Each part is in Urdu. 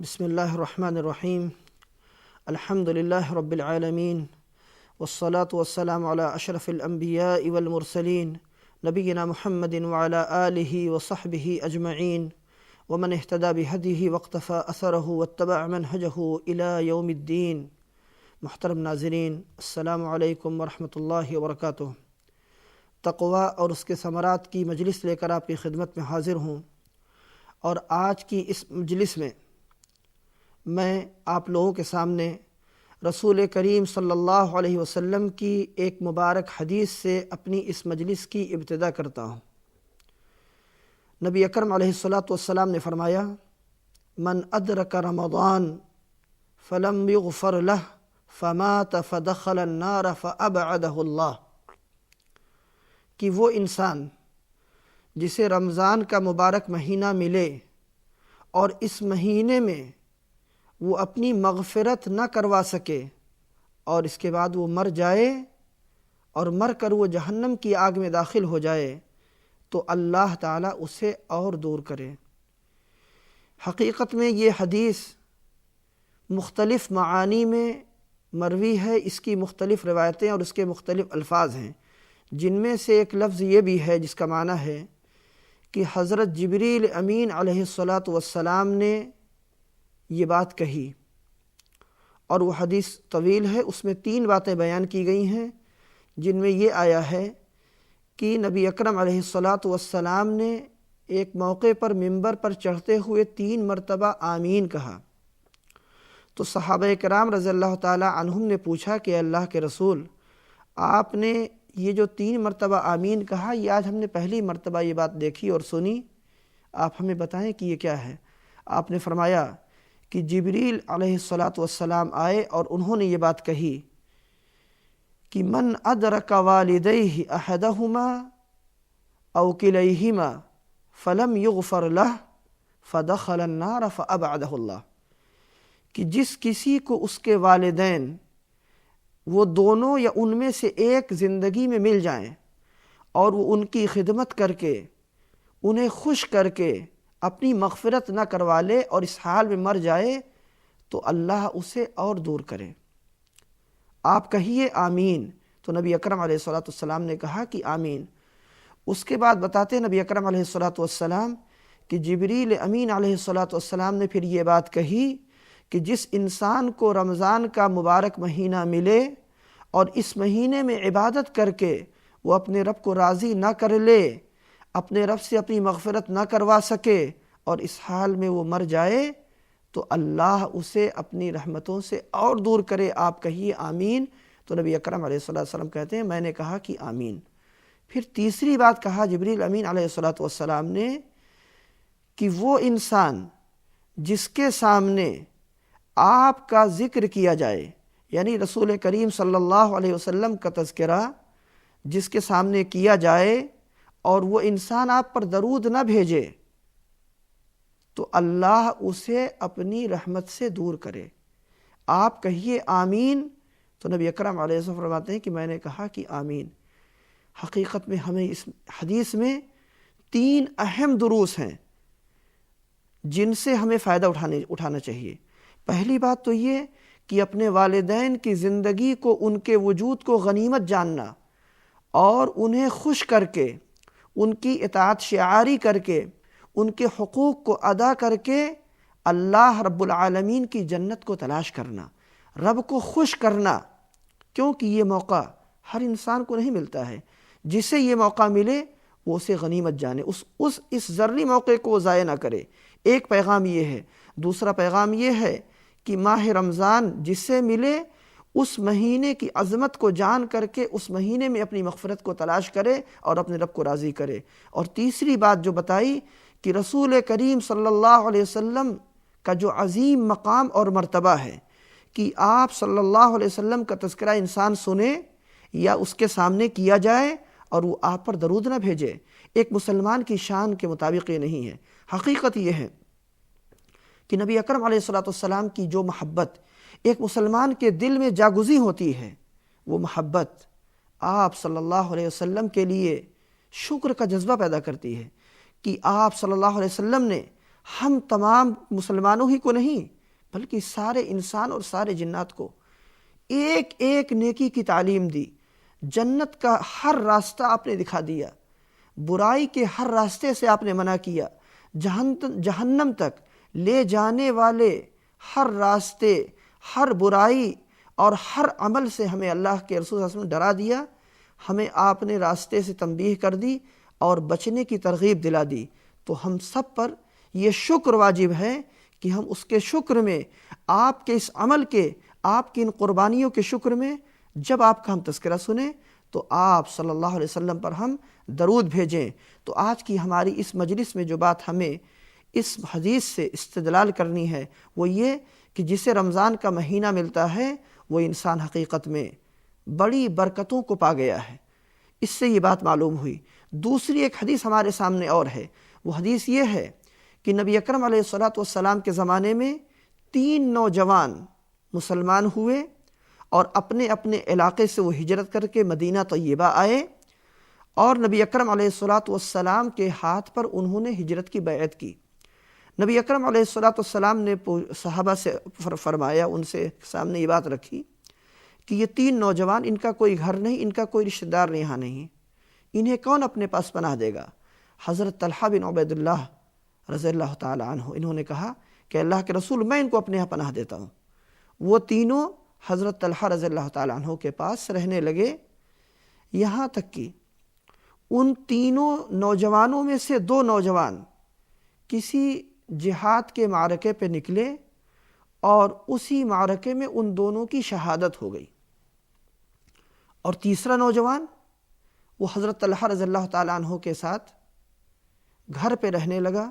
بسم اللہ الرحمن الرحیم الحمد للہ رب العالمین والصلاة والسلام علی اشرف الانبیاء والمرسلین نبینا محمد وعلی آلہ وصحبہ اجمعین ومن اہتدى بہدیہ واقتفى اثرہ واتبع منہجہ الی یوم الدین۔ محترم ناظرین، السلام علیکم ورحمۃ اللہ وبرکاتہ۔ تقویٰ اور اس کے ثمرات کی مجلس لے کر آپ کی خدمت میں حاضر ہوں، اور آج کی اس مجلس میں آپ لوگوں کے سامنے رسول کریم صلی اللہ علیہ وسلم کی ایک مبارک حدیث سے اپنی اس مجلس کی ابتدا کرتا ہوں۔ نبی اکرم علیہ السلام نے فرمایا: من ادرک رمضان فلم یغفر لہ فمات فدخل النار فابعدہ اللہ، کہ وہ انسان جسے رمضان کا مبارک مہینہ ملے اور اس مہینے میں وہ اپنی مغفرت نہ کروا سکے اور اس کے بعد وہ مر جائے اور مر کر وہ جہنم کی آگ میں داخل ہو جائے، تو اللہ تعالیٰ اسے اور دور کرے۔ حقیقت میں یہ حدیث مختلف معانی میں مروی ہے، اس کی مختلف روایتیں اور اس کے مختلف الفاظ ہیں، جن میں سے ایک لفظ یہ بھی ہے جس کا معنی ہے کہ حضرت جبریل امین علیہ السلام نے یہ بات کہی، اور وہ حدیث طویل ہے، اس میں 3 باتیں بیان کی گئی ہیں، جن میں یہ آیا ہے کہ نبی اکرم علیہ السلام نے ایک موقع پر ممبر پر چڑھتے ہوئے 3 مرتبہ آمین کہا، تو صحابہ کرام رضی اللہ تعالی عنہم نے پوچھا کہ اللہ کے رسول، آپ نے یہ جو 3 مرتبہ آمین کہا، یہ آج ہم نے پہلی مرتبہ یہ بات دیکھی اور سنی، آپ ہمیں بتائیں کہ یہ کیا ہے؟ آپ نے فرمایا کہ جبریل علیہ السلام آئے اور انہوں نے یہ بات کہی کہ من ادرک والدیہ احدہما او کلیہما فلم یغفر لہ فدخل النار فابعدہ اللہ، کہ جس کسی کو اس کے والدین وہ دونوں یا ان میں سے ایک زندگی میں مل جائیں اور وہ ان کی خدمت کر کے انہیں خوش کر کے اپنی مغفرت نہ کروا لے اور اس حال میں مر جائے، تو اللہ اسے اور دور کرے۔ آپ کہیے آمین، تو نبی اکرم علیہ السلام نے کہا کہ آمین۔ اس کے بعد بتاتے نبی اکرم علیہ السلام کہ جبریل امین علیہ السلام نے پھر یہ بات کہی کہ جس انسان کو رمضان کا مبارک مہینہ ملے اور اس مہینے میں عبادت کر کے وہ اپنے رب کو راضی نہ کر لے، اپنے رب سے اپنی مغفرت نہ کروا سکے اور اس حال میں وہ مر جائے، تو اللہ اسے اپنی رحمتوں سے اور دور کرے۔ آپ کہیے آمین، تو نبی اکرم علیہ السلام کہتے ہیں میں نے کہا کہ آمین۔ پھر تیسری بات کہا جبریل امین علیہ السلام نے کہ وہ انسان جس کے سامنے آپ کا ذکر کیا جائے، یعنی رسول کریم صلی اللہ علیہ وسلم کا تذکرہ جس کے سامنے کیا جائے اور وہ انسان آپ پر درود نہ بھیجے، تو اللہ اسے اپنی رحمت سے دور کرے۔ آپ کہیے آمین، تو نبی اکرم علیہ السلام فرماتے ہیں کہ میں نے کہا کہ آمین۔ حقیقت میں ہمیں اس حدیث میں 3 اہم دروس ہیں جن سے ہمیں فائدہ اٹھانا چاہیے۔ پہلی بات تو یہ کہ اپنے والدین کی زندگی کو، ان کے وجود کو غنیمت جاننا اور انہیں خوش کر کے، ان کی اطاعت شعاری کر کے، ان کے حقوق کو ادا کر کے اللہ رب العالمین کی جنت کو تلاش کرنا، رب کو خوش کرنا، کیونکہ یہ موقع ہر انسان کو نہیں ملتا ہے۔ جسے یہ موقع ملے وہ اسے غنیمت جانے، اس ذرّی موقع کو وہ ضائع نہ کرے۔ ایک پیغام یہ ہے۔ دوسرا پیغام یہ ہے کہ ماہ رمضان جس سے ملے اس مہینے کی عظمت کو جان کر کے اس مہینے میں اپنی مغفرت کو تلاش کرے اور اپنے رب کو راضی کرے۔ اور تیسری بات جو بتائی کہ رسول کریم صلی اللہ علیہ وسلم کا جو عظیم مقام اور مرتبہ ہے کہ آپ صلی اللہ علیہ وسلم کا تذکرہ انسان سنے یا اس کے سامنے کیا جائے اور وہ آپ پر درود نہ بھیجے، ایک مسلمان کی شان کے مطابق یہ نہیں ہے۔ حقیقت یہ ہے کہ نبی اکرم علیہ السلام کی جو محبت ایک مسلمان کے دل میں جاگزی ہوتی ہے، وہ محبت آپ صلی اللہ علیہ وسلم کے لیے شکر کا جذبہ پیدا کرتی ہے کہ آپ صلی اللہ علیہ وسلم نے ہم تمام مسلمانوں ہی کو نہیں بلکہ سارے انسان اور سارے جنات کو ایک ایک نیکی کی تعلیم دی، جنت کا ہر راستہ آپ نے دکھا دیا، برائی کے ہر راستے سے آپ نے منع کیا، جہنم تک لے جانے والے ہر راستے، ہر برائی اور ہر عمل سے ہمیں اللہ کے رسول صلی اللہ علیہ وسلم ڈرا دیا، ہمیں آپ نے راستے سے تنبیہ کر دی اور بچنے کی ترغیب دلا دی۔ تو ہم سب پر یہ شکر واجب ہے کہ ہم اس کے شکر میں، آپ کے اس عمل کے، آپ کی ان قربانیوں کے شکر میں، جب آپ کا ہم تذکرہ سنیں تو آپ صلی اللہ علیہ وسلم پر ہم درود بھیجیں۔ تو آج کی ہماری اس مجلس میں جو بات ہمیں اس حدیث سے استدلال کرنی ہے وہ یہ کہ جسے رمضان کا مہینہ ملتا ہے وہ انسان حقیقت میں بڑی برکتوں کو پا گیا ہے، اس سے یہ بات معلوم ہوئی۔ دوسری ایک حدیث ہمارے سامنے اور ہے، وہ حدیث یہ ہے کہ نبی اکرم علیہ الصلوۃ کے زمانے میں 3 نوجوان مسلمان ہوئے اور اپنے اپنے علاقے سے وہ ہجرت کر کے مدینہ طیبہ آئے، اور نبی اکرم علیہ الصلوۃ کے ہاتھ پر انہوں نے ہجرت کی بیعت کی۔ نبی اکرم علیہ الصلوۃ نے صحابہ سے فرمایا، ان سے سامنے یہ بات رکھی کہ یہ 3 نوجوان، ان کا کوئی گھر نہیں، ان کا کوئی رشتہ دار یہاں نہیں، انہیں کون اپنے پاس پناہ دے گا؟ حضرت طلحہ بن عبید اللہ رضی اللہ تعالی عنہ انہوں نے کہا کہ اللہ کے رسول میں ان کو اپنے یہاں پناہ دیتا ہوں۔ وہ تینوں حضرت طلحہ رضی اللہ تعالی عنہ کے پاس رہنے لگے، یہاں تک کہ ان تینوں نوجوانوں میں سے 2 نوجوان کسی جہاد کے معرکے پہ نکلے اور اسی معرکے میں ان دونوں کی شہادت ہو گئی، اور تیسرا نوجوان وہ حضرت طلحہ رضی اللہ تعالیٰ عنہ کے ساتھ گھر پہ رہنے لگا،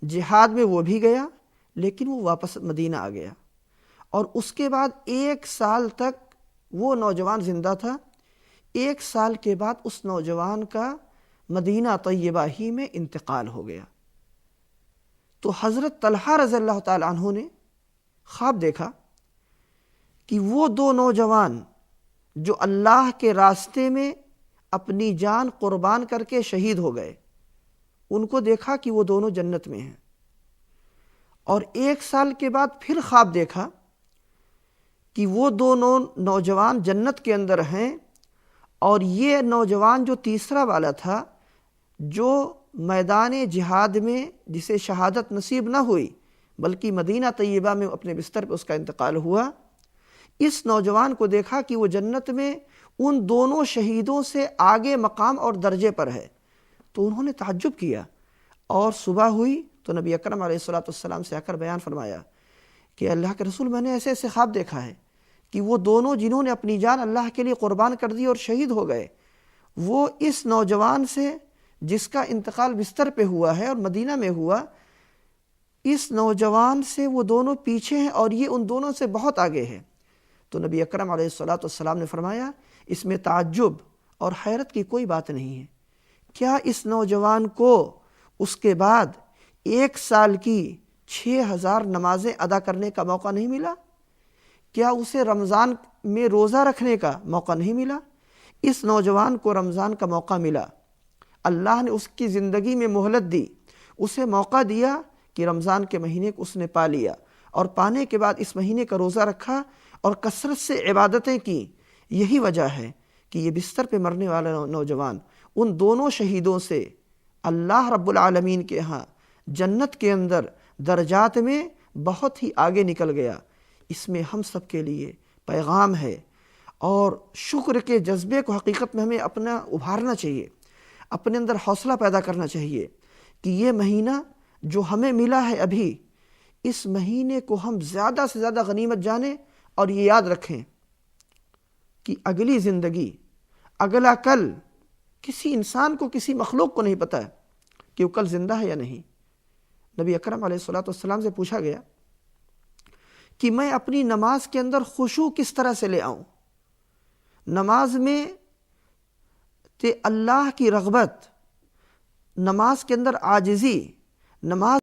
جہاد میں وہ بھی گیا لیکن وہ واپس مدینہ آ گیا، اور اس کے بعد 1 سال تک وہ نوجوان زندہ تھا۔ 1 سال کے بعد اس نوجوان کا مدینہ طیبہ ہی میں انتقال ہو گیا۔ تو حضرت طلحہ رضی اللہ تعالیٰ عنہ نے خواب دیکھا کہ وہ 2 نوجوان جو اللہ کے راستے میں اپنی جان قربان کر کے شہید ہو گئے، ان کو دیکھا کہ وہ دونوں جنت میں ہیں، اور 1 سال کے بعد پھر خواب دیکھا کہ وہ دونوں نوجوان جنت کے اندر ہیں، اور یہ نوجوان جو تیسرا والا تھا، جو میدان جہاد میں جسے شہادت نصیب نہ ہوئی بلکہ مدینہ طیبہ میں اپنے بستر پہ اس کا انتقال ہوا، اس نوجوان کو دیکھا کہ وہ جنت میں ان دونوں شہیدوں سے آگے مقام اور درجے پر ہے۔ تو انہوں نے تعجب کیا، اور صبح ہوئی تو نبی اکرم علیہ السلام سے آ کر بیان فرمایا کہ اللہ کے رسول میں نے ایسے ایسے خواب دیکھا ہے کہ وہ دونوں جنہوں نے اپنی جان اللہ کے لیے قربان کر دی اور شہید ہو گئے، وہ اس نوجوان سے جس کا انتقال بستر پہ ہوا ہے اور مدینہ میں ہوا، اس نوجوان سے وہ دونوں پیچھے ہیں اور یہ ان دونوں سے بہت آگے ہے۔ تو نبی اکرم علیہ السلام نے فرمایا اس میں تعجب اور حیرت کی کوئی بات نہیں ہے، کیا اس نوجوان کو اس کے بعد 1 سال کی 6000 نمازیں ادا کرنے کا موقع نہیں ملا؟ کیا اسے رمضان میں روزہ رکھنے کا موقع نہیں ملا؟ اس نوجوان کو رمضان کا موقع ملا، اللہ نے اس کی زندگی میں مہلت دی، اسے موقع دیا کہ رمضان کے مہینے کو اس نے پا لیا، اور پانے کے بعد اس مہینے کا روزہ رکھا اور کثرت سے عبادتیں کی۔ یہی وجہ ہے کہ یہ بستر پہ مرنے والا نوجوان ان دونوں شہیدوں سے اللہ رب العالمین کے ہاں جنت کے اندر درجات میں بہت ہی آگے نکل گیا۔ اس میں ہم سب کے لیے پیغام ہے، اور شکر کے جذبے کو حقیقت میں ہمیں اپنا ابھارنا چاہیے، اپنے اندر حوصلہ پیدا کرنا چاہیے کہ یہ مہینہ جو ہمیں ملا ہے ابھی، اس مہینے کو ہم زیادہ سے زیادہ غنیمت جانیں، اور یہ یاد رکھیں کہ اگلی زندگی، اگلا کل کسی انسان کو، کسی مخلوق کو نہیں پتہ ہے کہ وہ کل زندہ ہے یا نہیں۔ نبی اکرم علیہ السلام سے پوچھا گیا کہ میں اپنی نماز کے اندر خشوع کس طرح سے لے آؤں؟ نماز میں اللہ کی رغبت، نماز کے اندر عاجزی، نماز